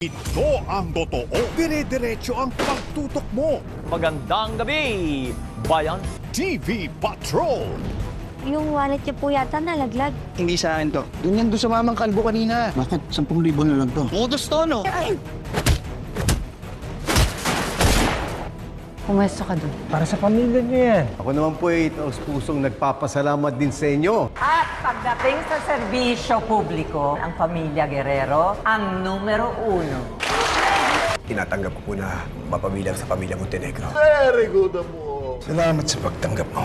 Ito ang totoo. Dire-diretso ang pagtutok mo. Magandang gabi, bayan. TV Patrol. Yung wallet niya po yata nalaglag. Hindi sa akin to. Yun yan doon sa mamang kalbo kanina. Bakit? 10,000 na lang to. Utos to, no? Pumwesto ka doon. Para sa pamilya niyo yan. Ako naman po ay taos-pusong nagpapasalamat din sa inyo. At pagdating sa serbisyo publiko, ang pamilya Guerrero ang numero 1. Tinatanggap ko po na mapabilang sa pamilya Montenegro. Very good mo. Salamat sa pagtanggap mo,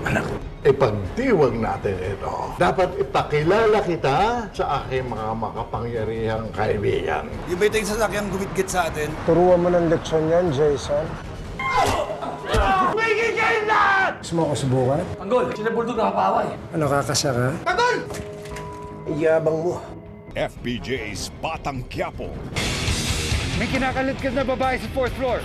anak. Ipagdiwag natin ito. Dapat ipakilala kita sa aking mga makapangyarihang kaibigan. Yung ba ito yung sasakyang gumit-git sa atin? Turuan mo ng leksyon yan, Jason. Gusto mo ako subukan? Tanggol, sinabuldo na kapaway. Ano, kakasya ka? Iyabang mo. FPJ's Batang Quiapo. May kinakalit ka na babae sa 4th floor.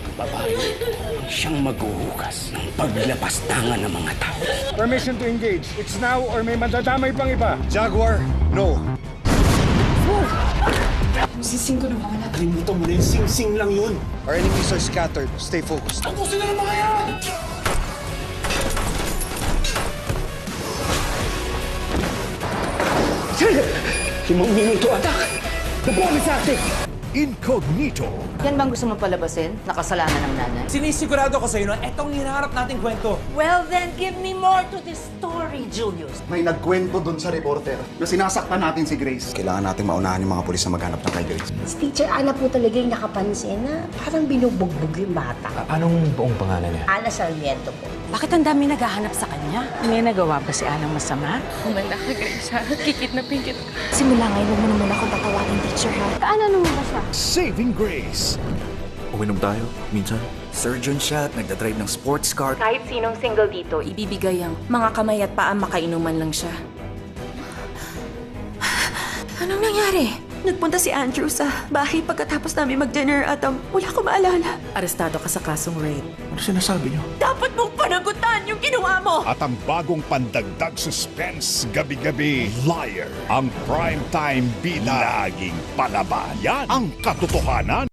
Siyang maghuhugas ng paglapastangan ng mga tao. Permission to engage. It's now or may madadamay pang iba. Jaguar, no. Kalimutan mo na yung sing-sing lang yun. Our enemies are scattered. Stay focused. Limang minuto, atak! Nabuhay sa atin! Incognito. Yan bang gusto mo palabasin? Nakasalanan ng nanay? Sinisigurado ko sa iyo na etong hinaharap nating kwento. Well then, give me more to this story, Julius. May nagkwento doon sa reporter na sinasaktan natin si Grace. Kailangan nating maunahan yung mga pulis na maghanap ng kay Grace. Si Teacher Ana po talaga yung nakapansin na parang binubugbog yung bata. Anong buong pangalan niya? Ana Sarmiento po. Bakit ang dami naghahanap sa kanya? May nagawa ba si Anang masama? Kumanda ka, Grace, ha? Kikidnapin kita. Simula ngayon, huwag mo naman akong tatawagin, teacher, ha? Kaano naman ba siya? Saving Grace. Uminom tayo, minsan. Surgeon siya at nagdadrive ng sports car. Kahit sinong single dito, ibibigay ang mga kamay at paa makainuman lang siya. Anong nangyari? Nagpunta si Andrew sa bahay pagkatapos namin mag-dinner at wala ko maalala. Arestado ka sa kasong rape. Ano sinasabi niyo? Dapat mong panagutan yung ginawa mo! At ang bagong pandagdag suspense gabi-gabi, Liar. Ang primetime bida. Laging palaban. Yan ang katotohanan.